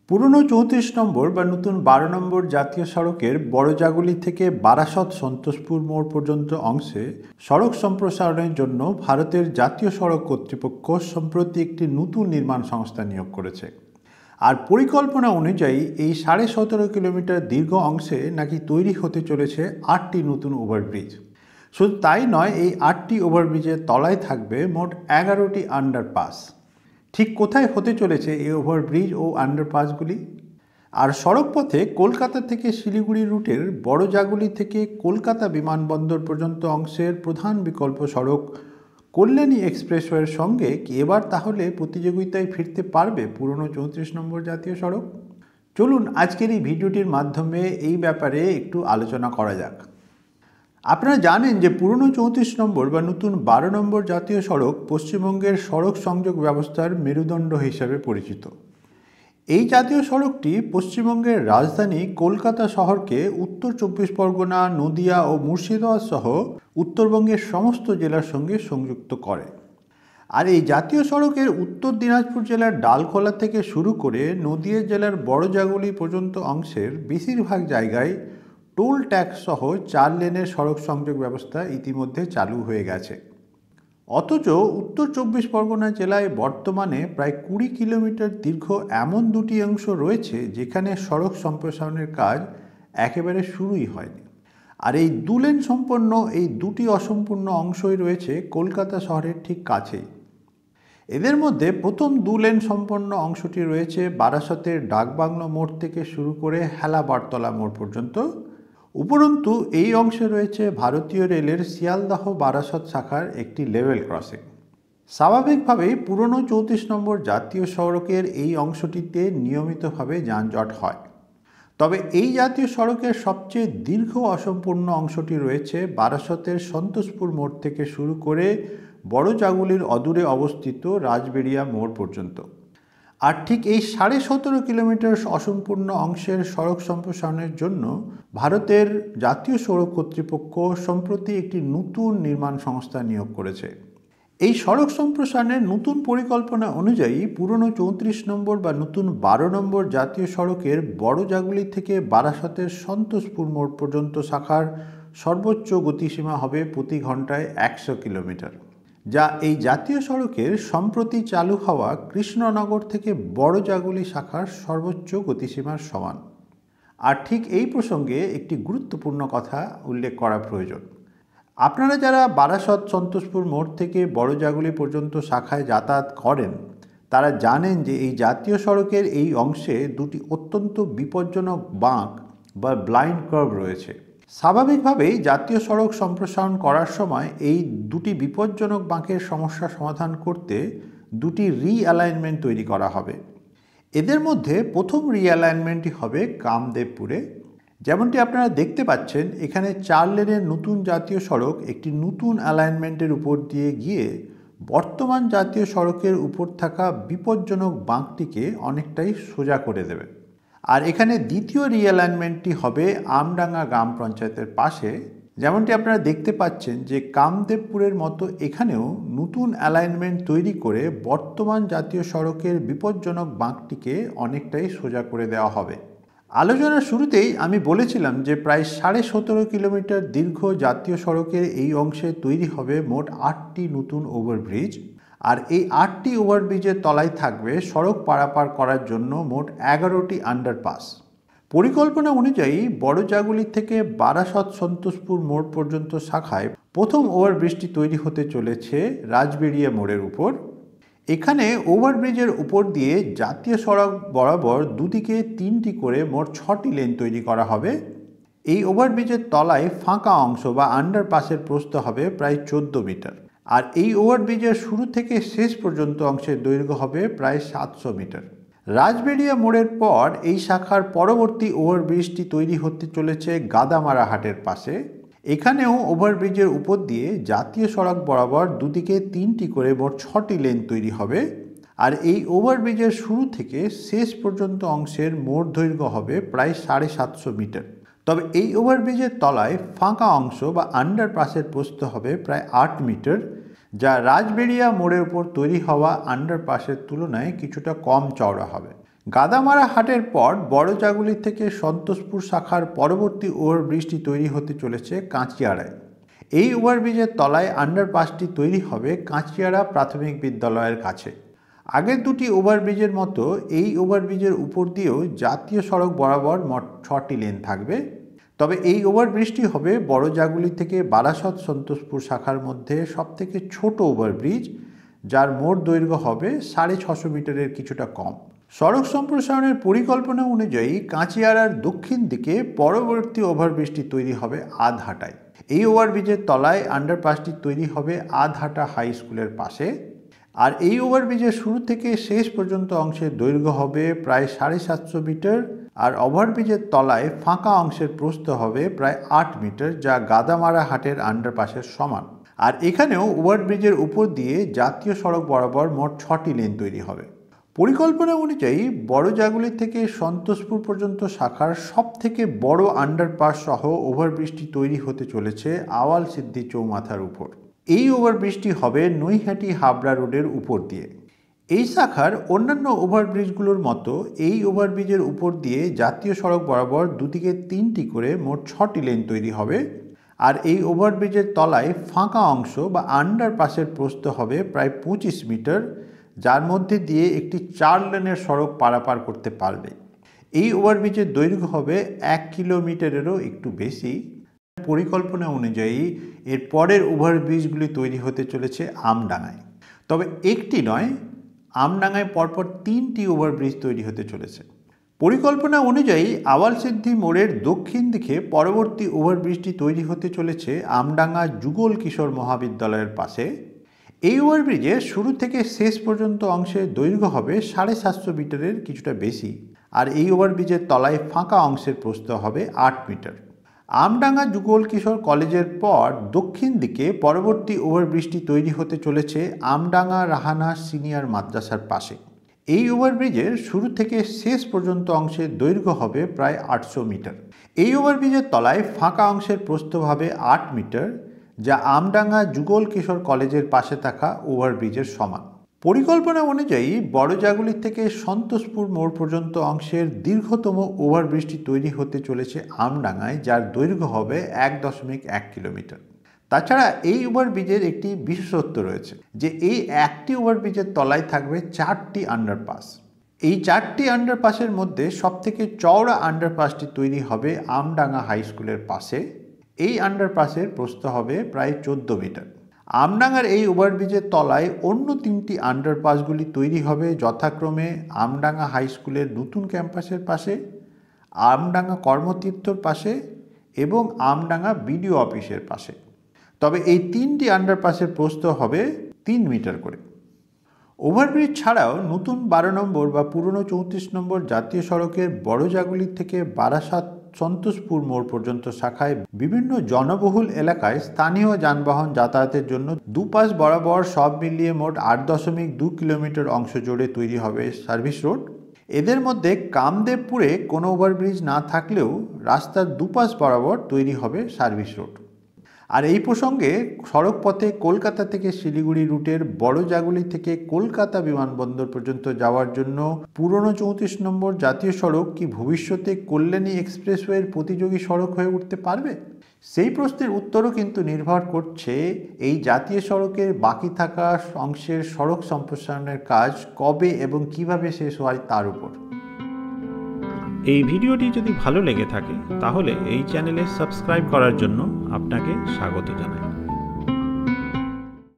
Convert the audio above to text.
পুরনো ৩৪ নম্বর বা নতুন ১২ নম্বর জাতীয় সড়কের বড়জাগুলি থেকে বারাসত সন্তোষপুর মোড় পর্যন্ত অংশে সড়ক সম্প্রসারণের জন্য ভারতের জাতীয় সড়ক কর্তৃপক্ষ সম্প্রতি একটি নতুন নির্মাণ সংস্থা নিয়োগ করেছে। আর পরিকল্পনা অনুযায়ী এই ১৭.৫ কিলোমিটার দীর্ঘ অংশে নাকি তৈরি হতে চলেছে ৮টি নতুন ওভারব্রিজ। শুধু তাই নয়, এই ৮টি ওভারব্রিজের তলায় থাকবে মোট ১১টি আন্ডারপাস। ঠিক কোথায় হতে চলেছে এই ওভারব্রিজ ও আন্ডারপাসগুলি? আর সড়কপথে কলকাতা থেকে শিলিগুড়ি রুটের বড়জাগুলি থেকে কলকাতা বিমানবন্দর পর্যন্ত অংশের প্রধান বিকল্প সড়ক কল্যাণী এক্সপ্রেসওয়ের সঙ্গে কি এবার তাহলে প্রতিযোগিতায় ফিরতে পারবে পুরনো ৩৪ নম্বর জাতীয় সড়ক? চলুন আজকের এই ভিডিওটির মাধ্যমে এই ব্যাপারে একটু আলোচনা করা যাক। আপনারা জানেন যে পুরনো ৩৪ নম্বর বা নতুন ১২ নম্বর জাতীয় সড়ক পশ্চিমবঙ্গের সড়ক সংযোগ ব্যবস্থার মেরুদণ্ড হিসাবে পরিচিত। এই জাতীয় সড়কটি পশ্চিমবঙ্গের রাজধানী কলকাতা শহরকে উত্তর ২৪ পরগনা, নদিয়া ও মুর্শিদাবাদ সহ উত্তরবঙ্গের সমস্ত জেলার সঙ্গে সংযুক্ত করে। আর এই জাতীয় সড়কের উত্তর দিনাজপুর জেলার ডালখোলা থেকে শুরু করে নদিয়া জেলার বড়জাগুলি পর্যন্ত অংশের বেশিরভাগ জায়গায় টোল ট্যাক্স সহ ৪ লেনের সড়ক সংযোগ ব্যবস্থা ইতিমধ্যে চালু হয়ে গেছে। অথচ উত্তর ২৪ পরগনা জেলায় বর্তমানে প্রায় ২০ কিলোমিটার দীর্ঘ এমন দুটি অংশ রয়েছে যেখানে সড়ক সম্প্রসারণের কাজ একেবারে শুরুই হয়নি। আর এই ২ লেন সম্পন্ন এই দুটি অসম্পূর্ণ অংশই রয়েছে কলকাতা শহরের ঠিক কাছেই। এদের মধ্যে প্রথম ২ লেন সম্পন্ন অংশটি রয়েছে বারাসতের ডাকবাংলো মোড় থেকে শুরু করে হেলা বারতলা মোড় পর্যন্ত। উপরন্তু এই অংশে রয়েছে ভারতীয় রেলের শিয়ালদহ বারাসত শাখার একটি লেভেল ক্রসিং। স্বাভাবিকভাবেই পুরনো ৩৪ নম্বর জাতীয় সড়কের এই অংশটিতে নিয়মিতভাবে যানজট হয়। তবে এই জাতীয় সড়কের সবচেয়ে দীর্ঘ অসম্পূর্ণ অংশটি রয়েছে বারাসতের সন্তোষপুর মোড় থেকে শুরু করে বড়জাগুলির অদূরে অবস্থিত রাজবেড়িয়া মোড় পর্যন্ত। আর ঠিক এই ১৭.৫ কিলোমিটার অসম্পূর্ণ অংশের সড়ক সম্প্রসারণের জন্য ভারতের জাতীয় সড়ক কর্তৃপক্ষ সম্প্রতি একটি নতুন নির্মাণ সংস্থা নিয়োগ করেছে। এই সড়ক সম্প্রসারণের নতুন পরিকল্পনা অনুযায়ী পুরনো ৩৪ নম্বর বা নতুন ১২ নম্বর জাতীয় সড়কের বড়জাগুলি থেকে বারাসতের সন্তোষপুর মোড় পর্যন্ত শাখার সর্বোচ্চ গতিসীমা হবে প্রতি ঘন্টায় ১০০ কিলোমিটার, যা এই জাতীয় সড়কের সম্প্রতি চালু হওয়া কৃষ্ণনগর থেকে বড়জাগুলি শাখার সর্বোচ্চ গতিসীমার সমান। আর ঠিক এই প্রসঙ্গে একটি গুরুত্বপূর্ণ কথা উল্লেখ করা প্রয়োজন। আপনারা যারা বারাসত সন্তোষপুর মোড় থেকে বড়জাগুলি পর্যন্ত শাখায় যাতায়াত করেন তারা জানেন যে এই জাতীয় সড়কের এই অংশে দুটি অত্যন্ত বিপজ্জনক বাঁক বা ব্লাইন্ড কার্ভ রয়েছে। স্বাভাবিকভাবেই জাতীয় সড়ক সম্প্রসারণ করার সময় এই দুটি বিপজ্জনক বাঁকের সমস্যা সমাধান করতে দুটি রিঅ্যালাইনমেন্ট তৈরি করা হবে। এদের মধ্যে প্রথম রিঅ্যালাইনমেন্টটি হবে কামদেবপুরে। যেমনটি আপনারা দেখতে পাচ্ছেন, এখানে ৪ লেনের নতুন জাতীয় সড়ক একটি নতুন অ্যালাইনমেন্টের উপর দিয়ে গিয়ে বর্তমান জাতীয় সড়কের উপর থাকা বিপজ্জনক বাঁকটিকে অনেকটাই সোজা করে দেবে। আর এখানে দ্বিতীয় রিঅ্যালাইনমেন্টটি হবে আমডাঙ্গা গ্রাম পঞ্চায়েতের পাশে। যেমনটি আপনারা দেখতে পাচ্ছেন যে কামদেবপুরের মতো এখানেও নতুন অ্যালাইনমেন্ট তৈরি করে বর্তমান জাতীয় সড়কের বিপজ্জনক বাঁকটিকে অনেকটাই সোজা করে দেওয়া হবে। আলোচনার শুরুতেই আমি বলেছিলাম যে প্রায় ১৭.৫ কিলোমিটার দীর্ঘ জাতীয় সড়কের এই অংশে তৈরি হবে মোট ৮টি নতুন ওভারব্রিজ। আর এই ৮টি ওভারব্রিজের তলায় থাকবে সড়ক পারাপার করার জন্য মোট ১১টি আন্ডারপাস। পরিকল্পনা অনুযায়ী বড়জাগুলি থেকে বারাসত সন্তোষপুর মোড় পর্যন্ত শাখায় প্রথম ওভারব্রিজটি তৈরি হতে চলেছে রাজবেড়িয়া মোড়ের উপর। এখানে ওভারব্রিজের উপর দিয়ে জাতীয় সড়ক বরাবর দুদিকে ৩টি করে মোট ৬টি লেন তৈরি করা হবে। এই ওভারব্রিজের তলায় ফাঁকা অংশ বা আন্ডারপাসের প্রস্থ হবে প্রায় ১৪ মিটার। আর এই ওভারব্রিজের শুরু থেকে শেষ পর্যন্ত অংশের দৈর্ঘ্য হবে প্রায় ৭০০ মিটার। রাজবেড়িয়া মোড়ের পর এই শাখার পরবর্তী ওভারব্রিজটি তৈরি হতে চলেছে গাদামারা হাটের পাশে। এখানেও ওভারব্রিজের উপর দিয়ে জাতীয় সড়ক বরাবর দুদিকে ৩টি করে মোট ৬টি লেন তৈরি হবে। আর এই ওভারব্রিজের শুরু থেকে শেষ পর্যন্ত অংশের মোট দৈর্ঘ্য হবে প্রায় ৭৫০ মিটার। তবে এই ওভারব্রিজের তলায় ফাঁকা অংশ বা আন্ডারপাসের প্রস্থ হবে প্রায় ৮ মিটার, যা রাজবেড়িয়া মোড়ের উপর তৈরি হওয়া আন্ডারপাসের তুলনায় কিছুটা কম চওড়া হবে। গাদামারা হাটের পর বড়জাগুলি থেকে সন্তোষপুর শাখার পরবর্তী ওভারব্রিজটি তৈরি হতে চলেছে কাঁচিয়াড়ায়। এই ওভারব্রিজের তলায় আন্ডারপাসটি তৈরি হবে কাঁচিয়াড়া প্রাথমিক বিদ্যালয়ের কাছে। আগের দুটি ওভারব্রিজের মতো এই ওভারব্রিজের উপর দিয়েও জাতীয় সড়ক বরাবর মোট 6টি লেন থাকবে। তবে এই ওভারব্রিজটি হবে বড়জাগুলি থেকে বারাসত সন্তোষপুর শাখার মধ্যে সবথেকে ছোট ওভারব্রিজ, যার মোট দৈর্ঘ্য হবে 650 মিটারের কিছুটা কম। সড়ক সম্প্রসারণের পরিকল্পনা অনুযায়ী কাঁচিয়াড়ার দক্ষিণ দিকে পরবর্তী ওভারব্রিজটি তৈরি হবে আধহাটায়। এই ওভারব্রিজের তলায় আন্ডারপাসটি তৈরি হবে আধহাটা হাই স্কুলের পাশে। আর এই ওভারব্রিজের শুরু থেকে শেষ পর্যন্ত অংশের দৈর্ঘ্য হবে প্রায় 750 মিটার, আর ওভারব্রিজের তলায় ফাঁকা অংশের প্রস্থ হবে প্রায় 8 মিটার, যা গাদামারা হাটের আন্ডারপাসের সমান। আর এখানেও ওভারব্রিজের উপর দিয়ে জাতীয় সড়ক বরাবর মোট 6টি লেন তৈরি হবে। পরিকল্পনা অনুযায়ী বড়জাগুলি থেকে সন্তোষপুর পর্যন্ত শাখার সবথেকে বড় আন্ডারপাস সহ ওভারব্রিজটি তৈরি হতে চলেছে আওয়াল সিদ্ধি চৌমাথার উপর। এই ওভারব্রিজটি হবে নৈহাটি হাবড়া রোডের উপর দিয়ে। এই শাখার অন্যান্য ওভারব্রিজগুলোর মতো এই ওভারব্রিজের উপর দিয়ে জাতীয় সড়ক বরাবর দুদিকে 3টি করে মোট 6টি লেন তৈরি হবে। আর এই ওভারব্রিজের তলায় ফাঁকা অংশ বা আন্ডারপাসের প্রস্থ হবে প্রায় 25 মিটার, যার মধ্যে দিয়ে একটি 4 লেনের সড়ক পারাপার করতে পারবে। এই ওভারব্রিজের দৈর্ঘ্য হবে 1 কিলোমিটারেরও একটু বেশি। পরিকল্পনা অনুযায়ী এর পরের ওভারব্রিজগুলি তৈরি হতে চলেছে আমডাঙ্গায়। তবে একটি নয়, আমডাঙ্গায় পরপর 3টি ওভারব্রিজ তৈরি হতে চলেছে। পরিকল্পনা অনুযায়ী আওয়াল সিদ্ধি মোড়ের দক্ষিণ দিকে পরবর্তী ওভারব্রিজটি তৈরি হতে চলেছে আমডাঙ্গা যুগল কিশোর মহাবিদ্যালয়ের পাশে। এই ওভারব্রিজের শুরু থেকে শেষ পর্যন্ত অংশের দৈর্ঘ্য হবে 750 মিটারের কিছুটা বেশি, আর এই ওভারব্রিজের তলায় ফাঁকা অংশের প্রস্থ হবে 8 মিটার। আমডাঙ্গা যুগল কিশোর কলেজের পর দক্ষিণ দিকে পরবর্তী ওভারব্রিজটি তৈরি হতে চলেছে আমডাঙ্গা রাহানা সিনিয়র মাদ্রাসার পাশে। এই ওভারব্রিজের শুরু থেকে শেষ পর্যন্ত অংশের দৈর্ঘ্য হবে প্রায় 800 মিটার। এই ওভারব্রিজের তলায় ফাঁকা অংশের প্রস্থ হবে 8 মিটার, যা আমডাঙ্গা যুগল কিশোর কলেজের পাশে থাকা ওভারব্রিজের সমান। পরিকল্পনা অনুযায়ী বড়জাগুলি থেকে সন্তোষপুর মোড় পর্যন্ত অংশের দীর্ঘতম ওভারব্রিজটি তৈরি হতে চলেছে আমডাঙ্গায়, যার দৈর্ঘ্য হবে 1.1 কিলোমিটার। তাছাড়া এই ওভারব্রিজের একটি বিশেষত্ব রয়েছে যে এই একটি ওভারব্রিজের তলায় থাকবে 4টি আন্ডারপাস। এই 4টি আন্ডারপাসের মধ্যে সবথেকে চওড়া আন্ডারপাসটি তৈরি হবে আমডাঙ্গা হাই স্কুলের পাশে। এই আন্ডারপাসের প্রস্থ হবে প্রায় 14 মিটার। আমডাঙ্গার এই ওভারব্রিজের তলায় অন্য 3টি আন্ডারপাসগুলি তৈরি হবে যথাক্রমে আমডাঙ্গা হাই স্কুলের নতুন ক্যাম্পাসের পাশে, আমডাঙ্গা কর্মতীর্থর পাশে এবং আমডাঙ্গা বিডিও অফিসের পাশে। তবে এই 3টি আন্ডারপাসের প্রস্থ হবে 3 মিটার করে। ওভারব্রিজ ছাড়াও নতুন 12 নম্বর বা পুরনো 34 নম্বর জাতীয় সড়কের বড়জাগুলি থেকে বারাসাত সন্তোষপুর মোড় পর্যন্ত শাখায় বিভিন্ন জনবহুল এলাকায় স্থানীয় যানবাহন যাতায়াতের জন্য দুপাশ বরাবর সব মিলিয়ে মোট 8.2 কিলোমিটার অংশ জুড়ে তৈরি হবে সার্ভিস রোড। এদের মধ্যে কামদেবপুরে কোনো ওভারব্রিজ না থাকলেও রাস্তার দুপাশ বরাবর তৈরি হবে সার্ভিস রোড। আর এই প্রসঙ্গে সড়কপথে কলকাতা থেকে শিলিগুড়ি রুটের বড়জাগুলি থেকে কলকাতা বিমানবন্দর পর্যন্ত যাওয়ার জন্য পুরনো 34 নম্বর জাতীয় সড়ক কি ভবিষ্যতে কল্যাণী এক্সপ্রেসওয়ের প্রতিযোগী সড়ক হয়ে উঠতে পারবে? সেই প্রশ্নের উত্তরও কিন্তু নির্ভর করছে এই জাতীয় সড়কের বাকি থাকা অংশের সড়ক সম্প্রসারণের কাজ কবে এবং কিভাবে শেষ হয় তার উপর। এই ভিডিওটি যদি ভালো লেগে থাকে তাহলে এই চ্যানেলে সাবস্ক্রাইব করার জন্য আপনাকে স্বাগত জানাই।